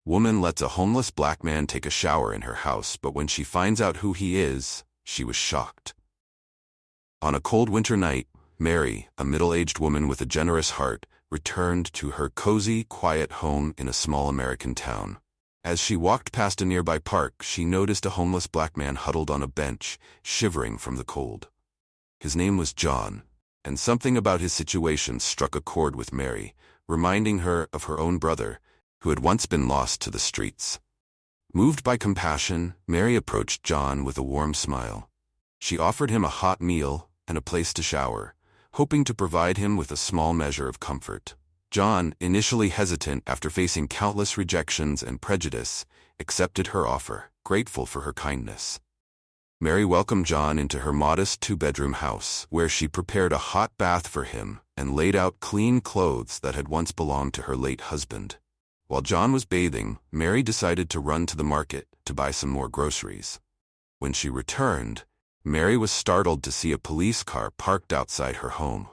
Woman lets a homeless black man take a shower in her house, but when she finds out who he is, she was shocked. On a cold winter night, Mary, a middle-aged woman with a generous heart, returned to her cozy, quiet home in a small American town. As she walked past a nearby park, she noticed a homeless black man huddled on a bench, shivering from the cold. His name was John, and something about his situation struck a chord with Mary, reminding her of her own brother, who had once been lost to the streets. Moved by compassion, Mary approached John with a warm smile. She offered him a hot meal and a place to shower, hoping to provide him with a small measure of comfort. John, initially hesitant after facing countless rejections and prejudice, accepted her offer, grateful for her kindness. Mary welcomed John into her modest two-bedroom house, where she prepared a hot bath for him and laid out clean clothes that had once belonged to her late husband. While John was bathing, Mary decided to run to the market to buy some more groceries. When she returned, Mary was startled to see a police car parked outside her home.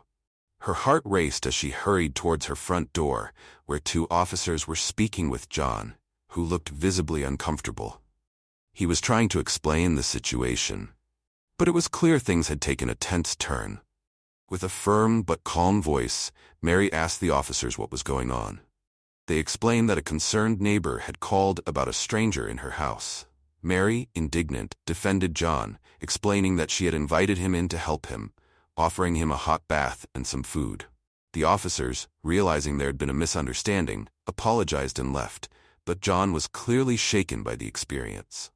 Her heart raced as she hurried towards her front door, where two officers were speaking with John, who looked visibly uncomfortable. He was trying to explain the situation, but it was clear things had taken a tense turn. With a firm but calm voice, Mary asked the officers what was going on. They explained that a concerned neighbor had called about a stranger in her house. Mary, indignant, defended John, explaining that she had invited him in to help him, offering him a hot bath and some food. The officers, realizing there had been a misunderstanding, apologized and left, but John was clearly shaken by the experience.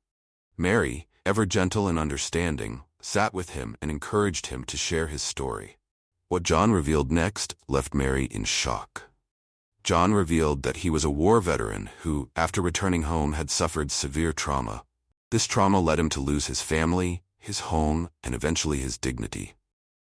Mary, ever gentle and understanding, sat with him and encouraged him to share his story. What John revealed next left Mary in shock. John revealed that he was a war veteran who, after returning home, had suffered severe trauma. This trauma led him to lose his family, his home, and eventually his dignity.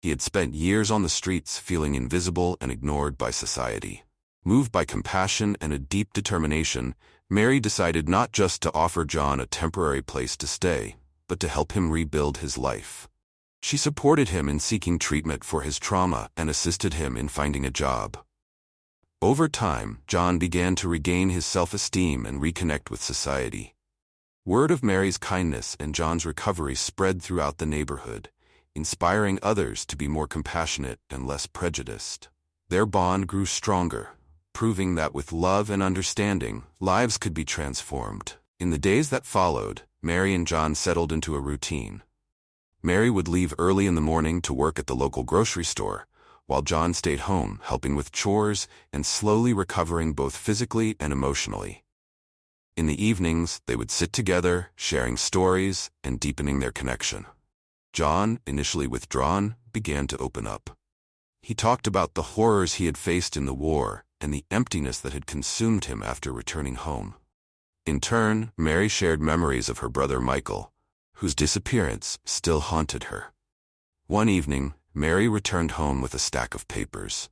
He had spent years on the streets feeling invisible and ignored by society. Moved by compassion and a deep determination, Mary decided not just to offer John a temporary place to stay, but to help him rebuild his life. She supported him in seeking treatment for his trauma and assisted him in finding a job. Over time, John began to regain his self-esteem and reconnect with society. Word of Mary's kindness and John's recovery spread throughout the neighborhood, inspiring others to be more compassionate and less prejudiced. Their bond grew stronger, proving that with love and understanding, lives could be transformed. In the days that followed, Mary and John settled into a routine. Mary would leave early in the morning to work at the local grocery store, while John stayed home, helping with chores and slowly recovering both physically and emotionally. In the evenings, they would sit together, sharing stories and deepening their connection. John, initially withdrawn, began to open up. He talked about the horrors he had faced in the war and the emptiness that had consumed him after returning home. In turn, Mary shared memories of her brother Michael, whose disappearance still haunted her. One evening, Mary returned home with a stack of papers.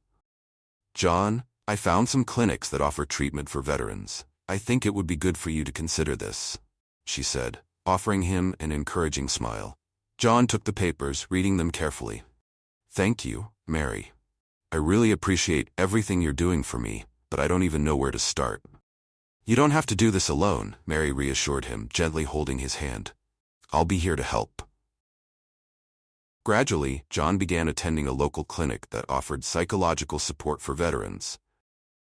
"John, I found some clinics that offer treatment for veterans. I think it would be good for you to consider this," she said, offering him an encouraging smile. John took the papers, reading them carefully. "Thank you, Mary. I really appreciate everything you're doing for me, but I don't even know where to start." "You don't have to do this alone," Mary reassured him, gently holding his hand. "I'll be here to help." Gradually, John began attending a local clinic that offered psychological support for veterans.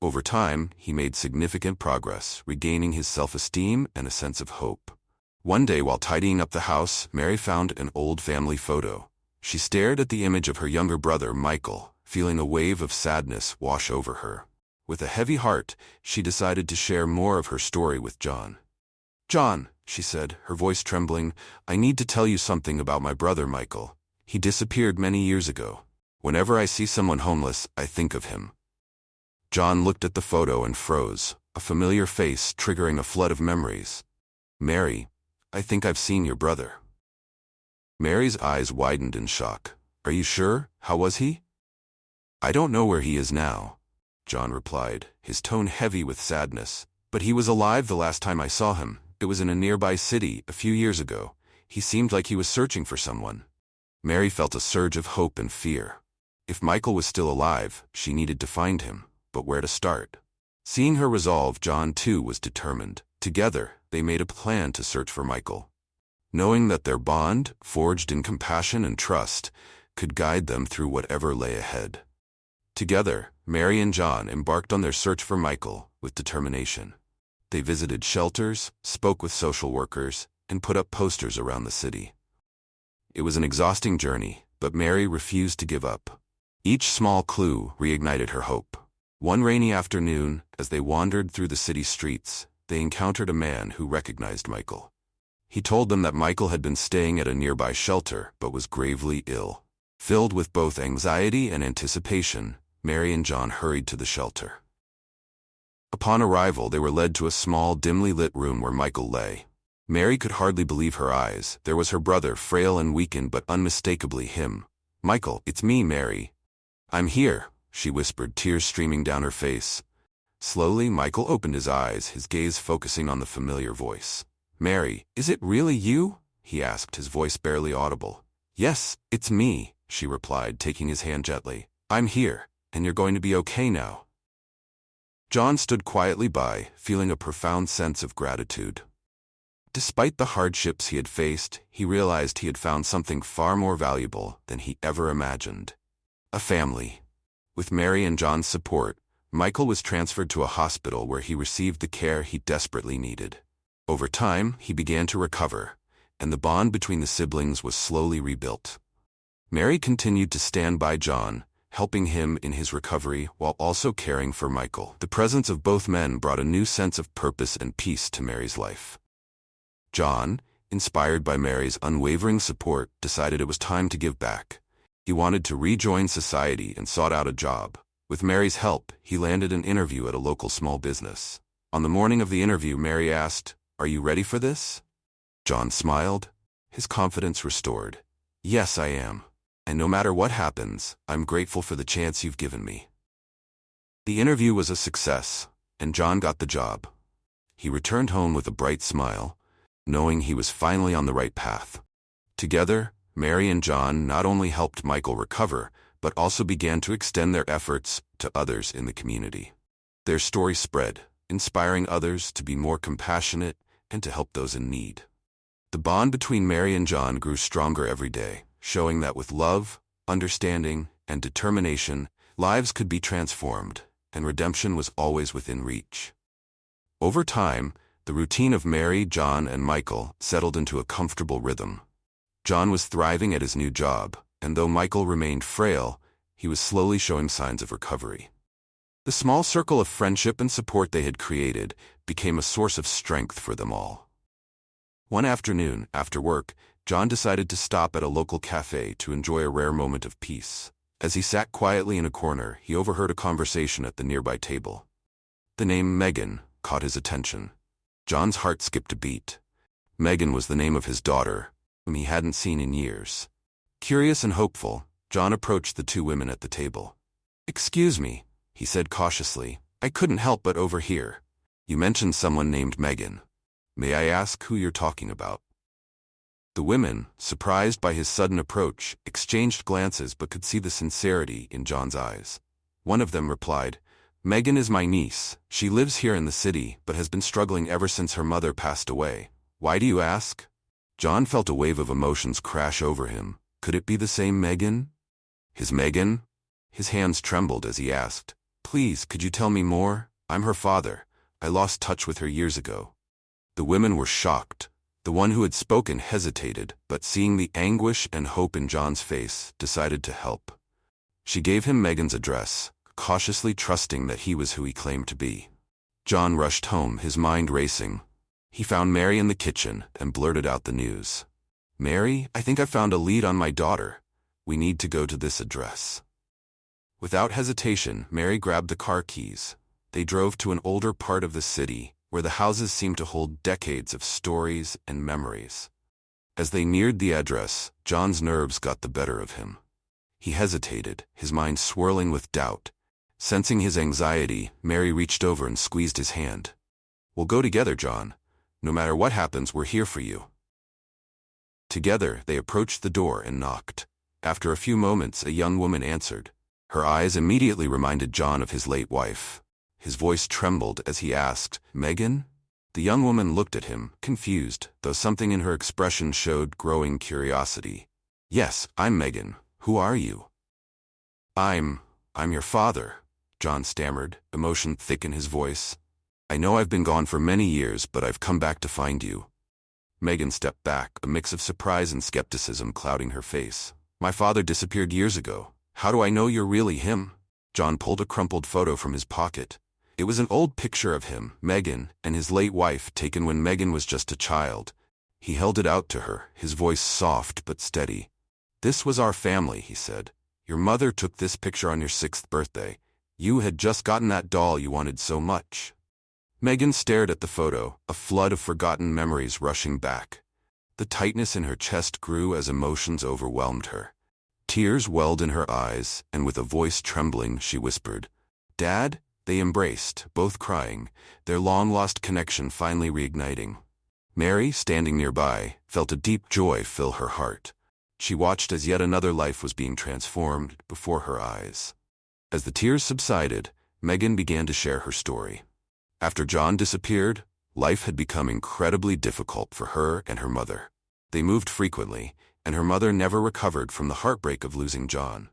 Over time, he made significant progress, regaining his self-esteem and a sense of hope. One day, while tidying up the house, Mary found an old family photo. She stared at the image of her younger brother, Michael, feeling a wave of sadness wash over her. With a heavy heart, she decided to share more of her story with John. "John," she said, her voice trembling, "I need to tell you something about my brother Michael. He disappeared many years ago. Whenever I see someone homeless, I think of him." John looked at the photo and froze, a familiar face triggering a flood of memories. "Mary, I think I've seen your brother." Mary's eyes widened in shock. "Are you sure? How was he?" "I don't know where he is now," John replied, his tone heavy with sadness. "But he was alive the last time I saw him. It was in a nearby city a few years ago. He seemed like he was searching for someone." Mary felt a surge of hope and fear. If Michael was still alive, she needed to find him, but where to start? Seeing her resolve, John too was determined. Together, they made a plan to search for Michael, knowing that their bond, forged in compassion and trust, could guide them through whatever lay ahead. Together, Mary and John embarked on their search for Michael with determination. They visited shelters, spoke with social workers, and put up posters around the city. It was an exhausting journey, but Mary refused to give up. Each small clue reignited her hope. One rainy afternoon, as they wandered through the city streets, they encountered a man who recognized Michael. He told them that Michael had been staying at a nearby shelter but was gravely ill. Filled with both anxiety and anticipation, Mary and John hurried to the shelter. Upon arrival, they were led to a small, dimly lit room where Michael lay. Mary could hardly believe her eyes. There was her brother, frail and weakened but unmistakably him. "Michael, it's me, Mary. I'm here," she whispered, tears streaming down her face. Slowly, Michael opened his eyes, his gaze focusing on the familiar voice. "Mary, is it really you?" he asked, his voice barely audible. "Yes, it's me," she replied, taking his hand gently. "I'm here, and you're going to be okay now." John stood quietly by, feeling a profound sense of gratitude. Despite the hardships he had faced, he realized he had found something far more valuable than he ever imagined. A family. With Mary and John's support, Michael was transferred to a hospital where he received the care he desperately needed. Over time, he began to recover, and the bond between the siblings was slowly rebuilt. Mary continued to stand by John, helping him in his recovery while also caring for Michael. The presence of both men brought a new sense of purpose and peace to Mary's life. John, inspired by Mary's unwavering support, decided it was time to give back. He wanted to rejoin society and sought out a job. With Mary's help, he landed an interview at a local small business. On the morning of the interview, Mary asked, "Are you ready for this?" John smiled, his confidence restored. "Yes, I am. And no matter what happens, I'm grateful for the chance you've given me." The interview was a success, and John got the job. He returned home with a bright smile, knowing he was finally on the right path. Together, Mary and John not only helped Michael recover, but also began to extend their efforts to others in the community. Their story spread, inspiring others to be more compassionate and to help those in need. The bond between Mary and John grew stronger every day, showing that with love, understanding, and determination, lives could be transformed, and redemption was always within reach. Over time, the routine of Mary, John, and Michael settled into a comfortable rhythm. John was thriving at his new job, and though Michael remained frail, he was slowly showing signs of recovery. The small circle of friendship and support they had created became a source of strength for them all. One afternoon, after work, John decided to stop at a local cafe to enjoy a rare moment of peace. As he sat quietly in a corner, he overheard a conversation at the nearby table. The name Megan caught his attention. John's heart skipped a beat. Megan was the name of his daughter, whom he hadn't seen in years. Curious and hopeful, John approached the two women at the table. "Excuse me," he said cautiously, "I couldn't help but overhear. You mentioned someone named Megan. May I ask who you're talking about?" The women, surprised by his sudden approach, exchanged glances but could see the sincerity in John's eyes. One of them replied, "Megan is my niece. She lives here in the city but has been struggling ever since her mother passed away. Why do you ask?" John felt a wave of emotions crash over him. Could it be the same Megan? His Megan? His hands trembled as he asked, "Please, could you tell me more? I'm her father. I lost touch with her years ago." The women were shocked. The one who had spoken hesitated, but seeing the anguish and hope in John's face, decided to help. She gave him Megan's address, cautiously trusting that he was who he claimed to be. John rushed home, his mind racing. He found Mary in the kitchen and blurted out the news. "Mary, I think I found a lead on my daughter. We need to go to this address." Without hesitation, Mary grabbed the car keys. They drove to an older part of the city, where the houses seemed to hold decades of stories and memories. As they neared the address, John's nerves got the better of him. He hesitated, his mind swirling with doubt. Sensing his anxiety, Mary reached over and squeezed his hand. "We'll go together, John. No matter what happens, we're here for you." Together, they approached the door and knocked. After a few moments, a young woman answered. Her eyes immediately reminded John of his late wife. His voice trembled as he asked, "Megan?" The young woman looked at him, confused, though something in her expression showed growing curiosity. "Yes, I'm Megan. Who are you?" I'm your father," John stammered, emotion thick in his voice. "I know I've been gone for many years, but I've come back to find you." Megan stepped back, a mix of surprise and skepticism clouding her face. "My father disappeared years ago. How do I know you're really him?" John pulled a crumpled photo from his pocket. It was an old picture of him, Megan, and his late wife, taken when Megan was just a child. He held it out to her, his voice soft but steady. "This was our family," he said. "Your mother took this picture on your 6th birthday. You had just gotten that doll you wanted so much." Megan stared at the photo, a flood of forgotten memories rushing back. The tightness in her chest grew as emotions overwhelmed her. Tears welled in her eyes, and with a voice trembling, she whispered, "Dad?" They embraced, both crying, their long-lost connection finally reigniting. Mary, standing nearby, felt a deep joy fill her heart. She watched as yet another life was being transformed before her eyes. As the tears subsided, Megan began to share her story. After John disappeared, life had become incredibly difficult for her and her mother. They moved frequently, and her mother never recovered from the heartbreak of losing John.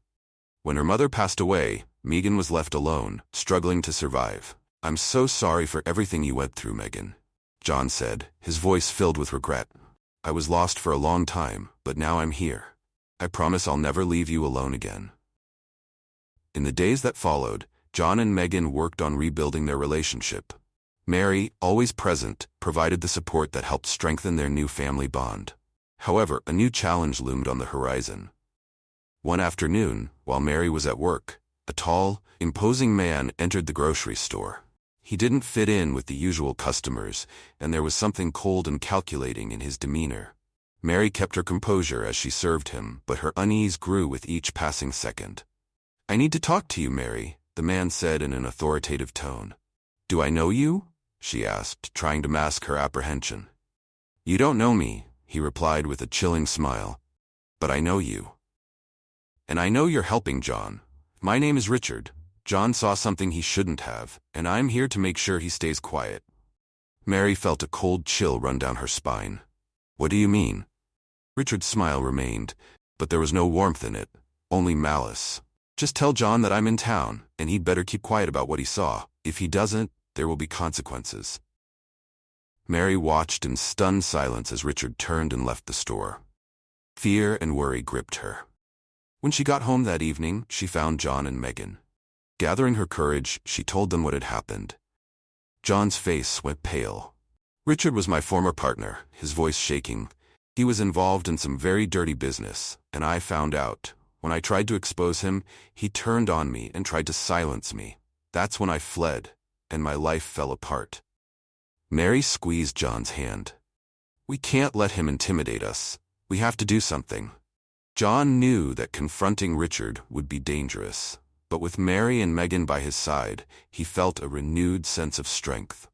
When her mother passed away, Megan was left alone, struggling to survive. "I'm so sorry for everything you went through, Megan," John said, his voice filled with regret. "I was lost for a long time, but now I'm here. I promise I'll never leave you alone again." In the days that followed, John and Megan worked on rebuilding their relationship. Mary, always present, provided the support that helped strengthen their new family bond. However, a new challenge loomed on the horizon. One afternoon, while Mary was at work, a tall, imposing man entered the grocery store. He didn't fit in with the usual customers, and there was something cold and calculating in his demeanor. Mary kept her composure as she served him, but her unease grew with each passing second. "I need to talk to you, Mary," the man said in an authoritative tone. "Do I know you?" she asked, trying to mask her apprehension. "You don't know me," he replied with a chilling smile. "But I know you. And I know you're helping John. My name is Richard. John saw something he shouldn't have, and I'm here to make sure he stays quiet." Mary felt a cold chill run down her spine. "What do you mean?" Richard's smile remained, but there was no warmth in it, only malice. "Just tell John that I'm in town, and he'd better keep quiet about what he saw. If he doesn't, there will be consequences." Mary watched in stunned silence as Richard turned and left the store. Fear and worry gripped her. When she got home that evening, she found John and Megan. Gathering her courage, she told them what had happened. John's face went pale. "Richard was my former partner," his voice shaking. "He was involved in some very dirty business, and I found out. When I tried to expose him, he turned on me and tried to silence me. That's when I fled, and my life fell apart." Mary squeezed John's hand. "We can't let him intimidate us. We have to do something." John knew that confronting Richard would be dangerous, but with Mary and Megan by his side, he felt a renewed sense of strength.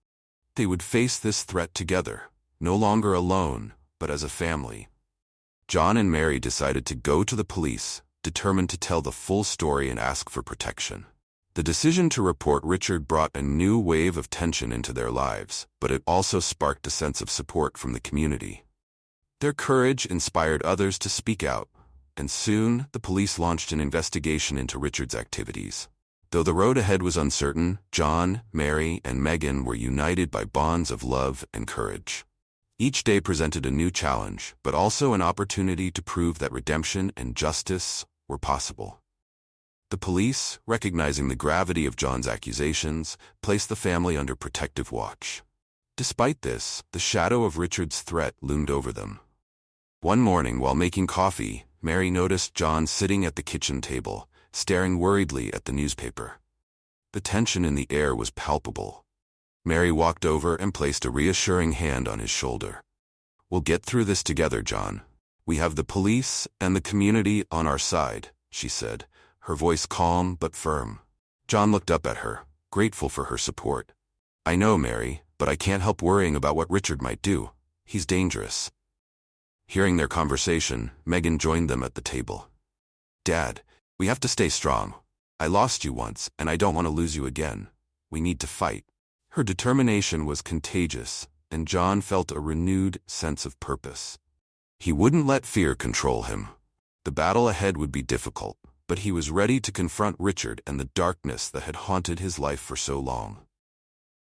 They would face this threat together, no longer alone, but as a family. John and Mary decided to go to the police, determined to tell the full story and ask for protection. The decision to report Richard brought a new wave of tension into their lives, but it also sparked a sense of support from the community. Their courage inspired others to speak out, and soon the police launched an investigation into Richard's activities. Though the road ahead was uncertain, John, Mary, and Megan were united by bonds of love and courage. Each day presented a new challenge, but also an opportunity to prove that redemption and justice were possible. The police, recognizing the gravity of John's accusations, placed the family under protective watch. Despite this, the shadow of Richard's threat loomed over them. One morning, while making coffee, Mary noticed John sitting at the kitchen table, staring worriedly at the newspaper. The tension in the air was palpable. Mary walked over and placed a reassuring hand on his shoulder. "We'll get through this together, John. We have the police and the community on our side," she said, her voice calm but firm. John looked up at her, grateful for her support. "I know, Mary, but I can't help worrying about what Richard might do. He's dangerous." Hearing their conversation, Megan joined them at the table. "Dad, we have to stay strong. I lost you once, and I don't want to lose you again. We need to fight." Her determination was contagious, and John felt a renewed sense of purpose. He wouldn't let fear control him. The battle ahead would be difficult, but he was ready to confront Richard and the darkness that had haunted his life for so long.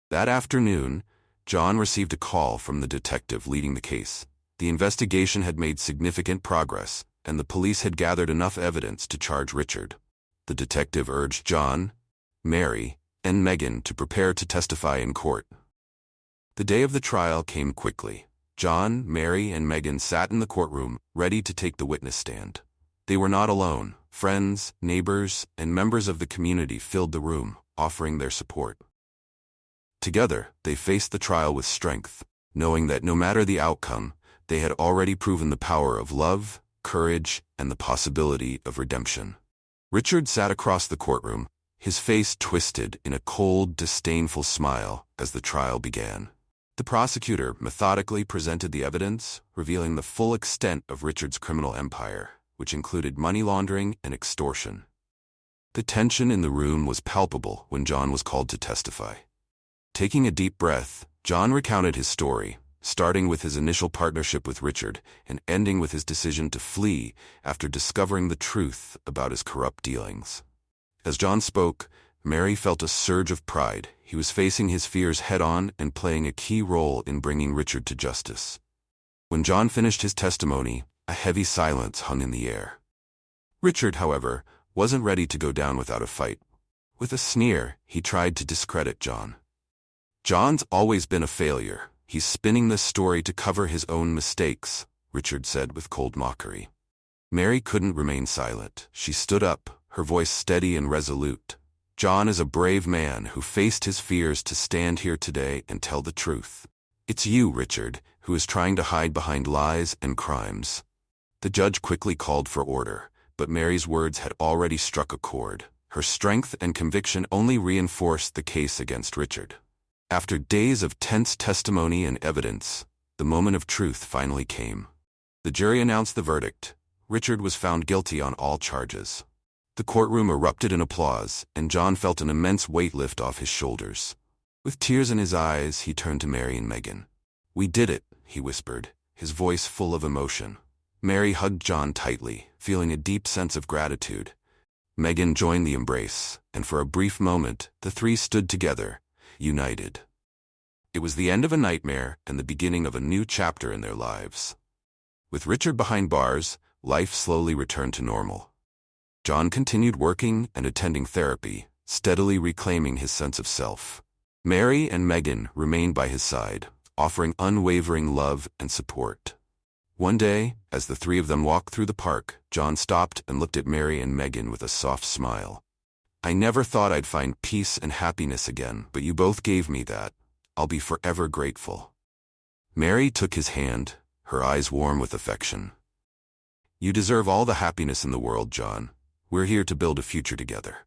That afternoon, John received a call from the detective leading the case. The investigation had made significant progress, and the police had gathered enough evidence to charge Richard. The detective urged John, Mary, and Megan to prepare to testify in court. The day of the trial came quickly. John, Mary, and Megan sat in the courtroom, ready to take the witness stand. They were not alone. Friends, neighbors, and members of the community filled the room, offering their support. Together, they faced the trial with strength, knowing that no matter the outcome, they had already proven the power of love, courage, and the possibility of redemption. Richard sat across the courtroom, his face twisted in a cold, disdainful smile as the trial began. The prosecutor methodically presented the evidence, revealing the full extent of Richard's criminal empire, which included money laundering and extortion. The tension in the room was palpable when John was called to testify. Taking a deep breath, John recounted his story, starting with his initial partnership with Richard and ending with his decision to flee after discovering the truth about his corrupt dealings. As John spoke, Mary felt a surge of pride. He was facing his fears head-on and playing a key role in bringing Richard to justice. When John finished his testimony, a heavy silence hung in the air. Richard, however, wasn't ready to go down without a fight. With a sneer, he tried to discredit John. "John's always been a failure. He's spinning this story to cover his own mistakes," Richard said with cold mockery. Mary couldn't remain silent. She stood up, her voice steady and resolute. "John is a brave man who faced his fears to stand here today and tell the truth. It's you, Richard, who is trying to hide behind lies and crimes." The judge quickly called for order, but Mary's words had already struck a chord. Her strength and conviction only reinforced the case against Richard. After days of tense testimony and evidence, the moment of truth finally came. The jury announced the verdict. Richard was found guilty on all charges. The courtroom erupted in applause, and John felt an immense weight lift off his shoulders. With tears in his eyes, he turned to Mary and Megan. "We did it," he whispered, his voice full of emotion. Mary hugged John tightly, feeling a deep sense of gratitude. Megan joined the embrace, and for a brief moment, the three stood together, united. It was the end of a nightmare and the beginning of a new chapter in their lives. With Richard behind bars, life slowly returned to normal. John continued working and attending therapy, steadily reclaiming his sense of self. Mary and Megan remained by his side, offering unwavering love and support. One day, as the three of them walked through the park, John stopped and looked at Mary and Megan with a soft smile. "I never thought I'd find peace and happiness again, but you both gave me that. I'll be forever grateful." Mary took his hand, her eyes warm with affection. "You deserve all the happiness in the world, John. We're here to build a future together."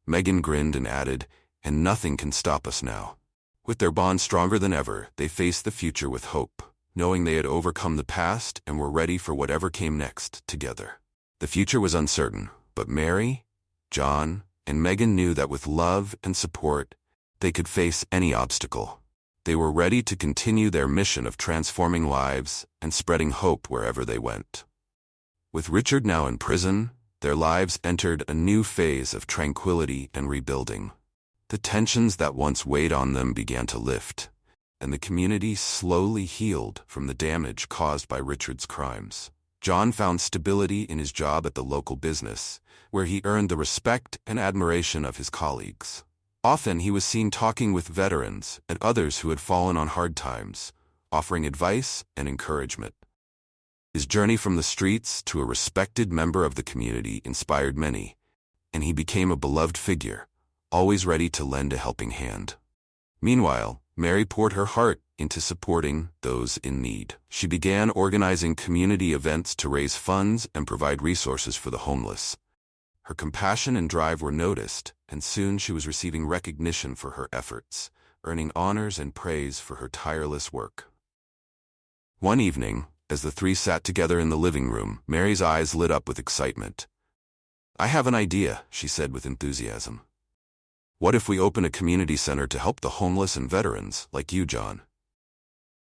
Megan grinned and added, "And nothing can stop us now." With their bond stronger than ever, they faced the future with hope, knowing they had overcome the past and were ready for whatever came next together. The future was uncertain, but Mary, John, and Megan knew that with love and support, they could face any obstacle. They were ready to continue their mission of transforming lives and spreading hope wherever they went. With Richard now in prison, their lives entered a new phase of tranquility and rebuilding. The tensions that once weighed on them began to lift, and the community slowly healed from the damage caused by Richard's crimes. John found stability in his job at the local business, where he earned the respect and admiration of his colleagues. Often he was seen talking with veterans and others who had fallen on hard times, offering advice and encouragement. His journey from the streets to a respected member of the community inspired many, and he became a beloved figure, always ready to lend a helping hand. Meanwhile, Mary poured her heart into supporting those in need. She began organizing community events to raise funds and provide resources for the homeless. Her compassion and drive were noticed, and soon she was receiving recognition for her efforts, earning honors and praise for her tireless work. One evening, as the three sat together in the living room, Mary's eyes lit up with excitement. "I have an idea," she said with enthusiasm. What if we open a community center to help the homeless and veterans, like you, John?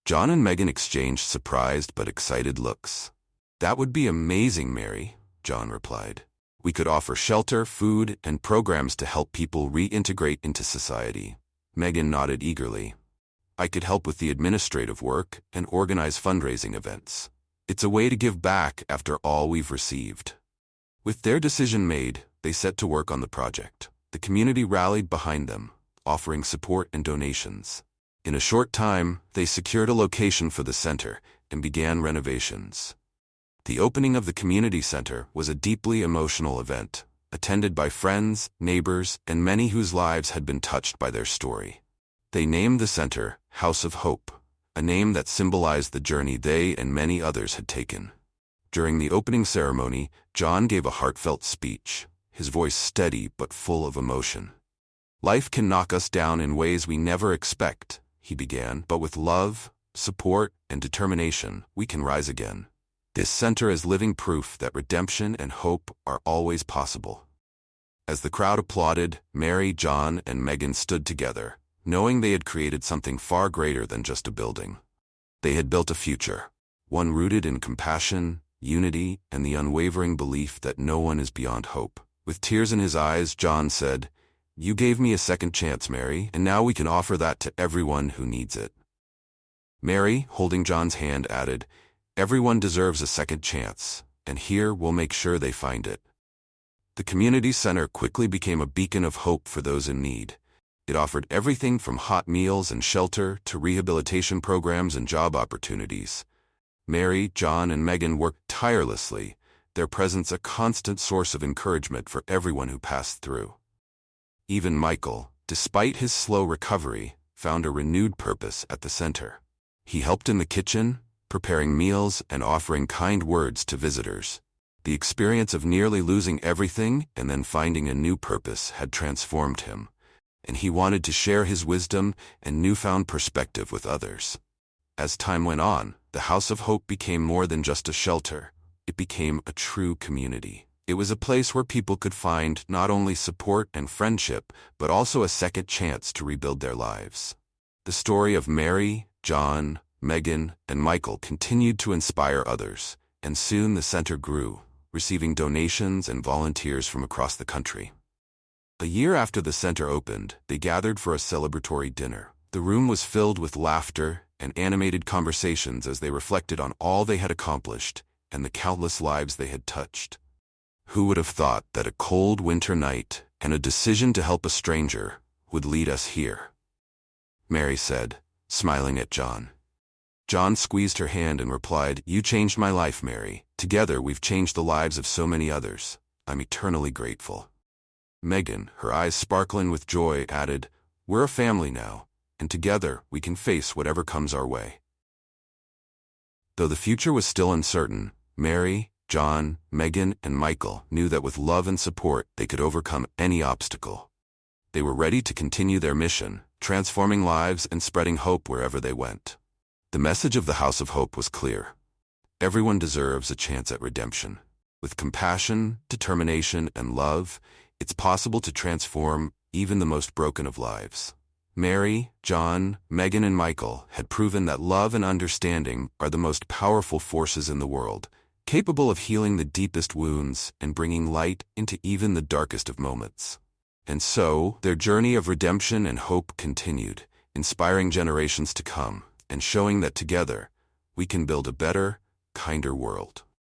John and Megan exchanged surprised but excited looks. That would be amazing, Mary, John replied. We could offer shelter, food, and programs to help people reintegrate into society. Megan nodded eagerly. I could help with the administrative work and organize fundraising events. It's a way to give back after all we've received. With their decision made, they set to work on the project. The community rallied behind them, offering support and donations. In a short time, they secured a location for the center and began renovations. The opening of the community center was a deeply emotional event, attended by friends, neighbors, and many whose lives had been touched by their story. They named the center House of Hope, a name that symbolized the journey they and many others had taken. During the opening ceremony, John gave a heartfelt speech, his voice steady but full of emotion. Life can knock us down in ways we never expect, he began, but with love, support, and determination, we can rise again. This center is living proof that redemption and hope are always possible. As the crowd applauded, Mary, John, and Megan stood together, knowing they had created something far greater than just a building. They had built a future, one rooted in compassion, unity, and the unwavering belief that no one is beyond hope. With tears in his eyes, John said, "You gave me a second chance, Mary, and now we can offer that to everyone who needs it." Mary, holding John's hand, added, "Everyone deserves a second chance, and here we'll make sure they find it." The community center quickly became a beacon of hope for those in need. It offered everything from hot meals and shelter to rehabilitation programs and job opportunities. Mary, John, and Megan worked tirelessly, their presence a constant source of encouragement for everyone who passed through. Even Michael, despite his slow recovery, found a renewed purpose at the center. He helped in the kitchen, preparing meals and offering kind words to visitors. The experience of nearly losing everything and then finding a new purpose had transformed him, and he wanted to share his wisdom and newfound perspective with others. As time went on, the House of Hope became more than just a shelter. It became a true community. It was a place where people could find not only support and friendship, but also a second chance to rebuild their lives. The story of Mary, John, Megan, and Michael continued to inspire others, and soon the center grew, receiving donations and volunteers from across the country. A year after the center opened, they gathered for a celebratory dinner. The room was filled with laughter and animated conversations as they reflected on all they had accomplished and the countless lives they had touched. Who would have thought that a cold winter night and a decision to help a stranger would lead us here? Mary said, smiling at John. John squeezed her hand and replied, "You changed my life, Mary. Together we've changed the lives of so many others. I'm eternally grateful." Megan, her eyes sparkling with joy, added, "We're a family now, and together we can face whatever comes our way." Though the future was still uncertain, Mary, John, Megan, and Michael knew that with love and support they could overcome any obstacle. They were ready to continue their mission, transforming lives and spreading hope wherever they went. The message of the House of Hope was clear. Everyone deserves a chance at redemption. With compassion, determination, and love, it's possible to transform even the most broken of lives. Mary, John, Megan, and Michael had proven that love and understanding are the most powerful forces in the world, capable of healing the deepest wounds and bringing light into even the darkest of moments. And so, their journey of redemption and hope continued, inspiring generations to come, and showing that together, we can build a better, kinder world.